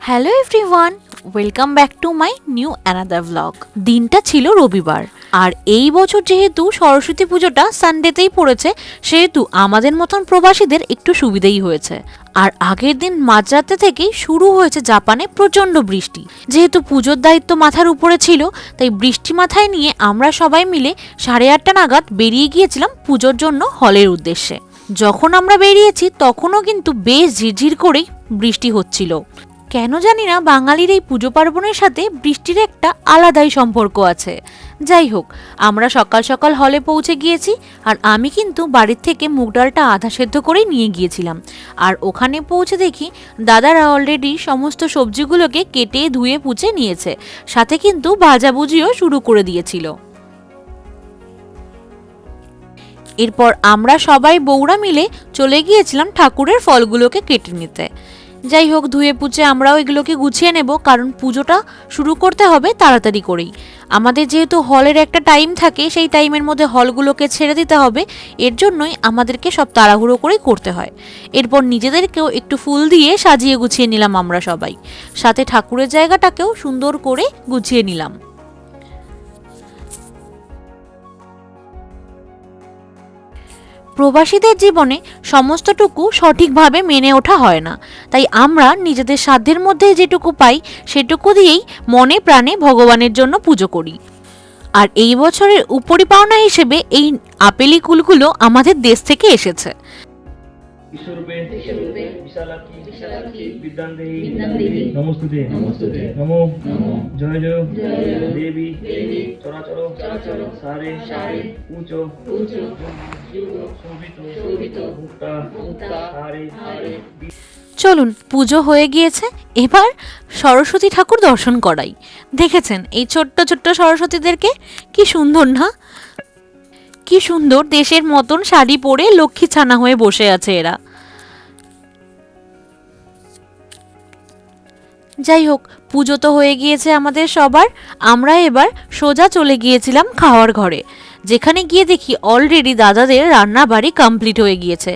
Hello everyone, welcome back to my new another blog. দিনটা ছিল রবিবার, আর এই বছর যেহেতু সরস্বতী পুজোটা সানডেতেই পড়েছে, সেহেতু আমাদের মতন প্রবাসীদের একটু সুবিধেই হয়েছে। আর আগের দিন মাঝরাতে থেকেই শুরু হয়েছে জাপানে প্রচণ্ড বৃষ্টি। যেহেতু পুজোর দায়িত্ব মাথার উপরে ছিল, তাই বৃষ্টি মাথায় নিয়ে আমরা সবাই মিলে 8:30 নাগাদ বেরিয়ে গিয়েছিলাম পুজোর জন্য হলের উদ্দেশ্যে। যখন আমরা বেরিয়েছি তখনও কিন্তু বেশ ঝিরঝির করেই বৃষ্টি হচ্ছিল। কেন জানি না, বাঙালির এই পুজো পার্বণের সাথে বৃষ্টির একটা আলাদাই সম্পর্ক আছে। যাই হোক, আমরা সকাল সকাল হলে পৌঁছে গিয়েছি, আর আমি কিন্তু বাড়ির থেকে মুগ ডালটা আধা সেদ্ধ করেই নিয়ে গিয়েছিলাম। আর ওখানে পৌঁছে দেখি দাদারা অলরেডি সমস্ত সবজিগুলোকে কেটে ধুয়ে পুছে নিয়েছে, সাথে কিন্তু ভাজাভুজিও শুরু করে দিয়েছিল। এরপর আমরা সবাই বউরা মিলে চলে গিয়েছিলাম ঠাকুরের ফলগুলোকে কেটে নিতে। যাই হোক, ধুয়ে পুছে আমরাও এগুলোকে গুছিয়ে নেব, কারণ পুজোটা শুরু করতে হবে তাড়াতাড়ি করেই। আমাদের যেহেতু হলের একটা টাইম থাকে, সেই টাইমের মধ্যে হলগুলোকে ছেড়ে দিতে হবে, এর জন্যই আমাদেরকে সব তাড়াহুড়ো করেই করতে হয়। এরপর নিজেদেরকেও একটু ফুল দিয়ে সাজিয়ে গুছিয়ে নিলাম আমরা সবাই, সাথে ঠাকুরের জায়গাটাকেও সুন্দর করে গুছিয়ে নিলাম। প্রবাসীদের জীবনে সমস্তটুকু সঠিকভাবে মেনে ওঠা হয় না, তাই আমরা নিজেদের সাধ্যের মধ্যে যেটুকু পাই সেটুকু দিয়েই মনে প্রাণে ভগবানের জন্য পুজো করি। আর এই বছরের উপরি পাওনা হিসেবে এই আপেলি কুলগুলো আমাদের দেশ থেকে এসেছে। নমস্তুতে নমো জয় জয় দেবী চরাচর সারে উঁচো শোভিত মুক্তা সারে। চলুন, পুজো হয়ে গিয়েছে, এবার সরস্বতী ঠাকুর দর্শন করাই। দেখেছেন এই ছোট্ট ছোট্ট সরস্বতীদেরকে? কি সুন্দর না? কি সুন্দর দেশের মতন শাড়ি পরে লক্ষ্মী ছানা হয়ে বসে আছে এরা। যাই হোক, পুজো তো হয়ে গিয়েছে আমাদের সবার। আমরা এবার সোজা চলে গিয়েছিলাম খাওয়ার ঘরে, যেখানে গিয়ে দেখি অলরেডি দাদাদের রান্না বাড়ি কমপ্লিট হয়ে গিয়েছে।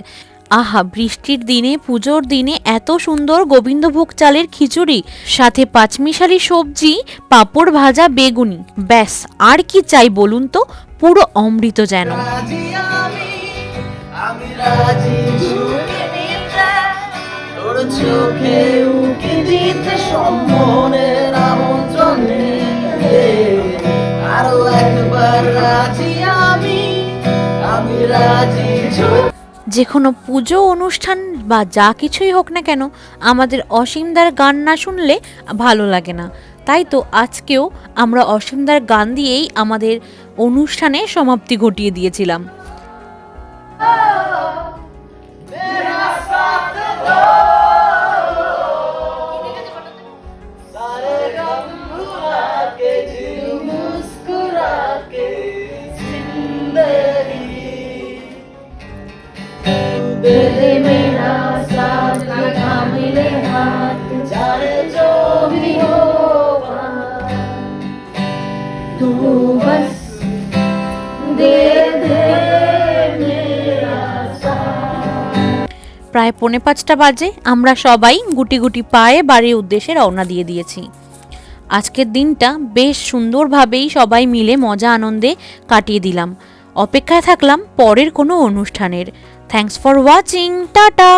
আহা, বৃষ্টির দিনে, পুজোর দিনে এত সুন্দর গোবিন্দভোগ চালের খিচুড়ি, সাথে পাঁচমিশালি সবজি, পাঁপড় ভাজা, বেগুনি, ব্যাস আর কি চাই বলুন তো? পুরো অমৃত যেন। চোখে উকি দিতে সম্মনের আমন্ত্রণে আরো একবার রাজি আমি রাজি। যে কোনো পুজো অনুষ্ঠান বা যা কিছুই হোক না কেন, আমাদের অসীমদার গান না শুনলে ভালো লাগে না। তাই তো আজকেও আমরা অসীমদার গান দিয়েই আমাদের অনুষ্ঠানের সমাপ্তি ঘটিয়ে দিয়েছিলাম। मेरा साथ मिले हाथ जाने जो भी हो तू बस दे दे मेरा साथ। প্রায় 4:45 বাজে, আমরা সবাই গুটি গুটি পায়ে বাড়ির উদ্দেশ্যে রওনা দিয়ে দিয়েছি। আজকের দিনটা বেশ সুন্দরভাবেই সবাই মিলে মজা আনন্দে কাটিয়ে দিলাম। অপেক্ষায় থাকলাম পরের কোনো অনুষ্ঠানের। Thanks for watching, tata.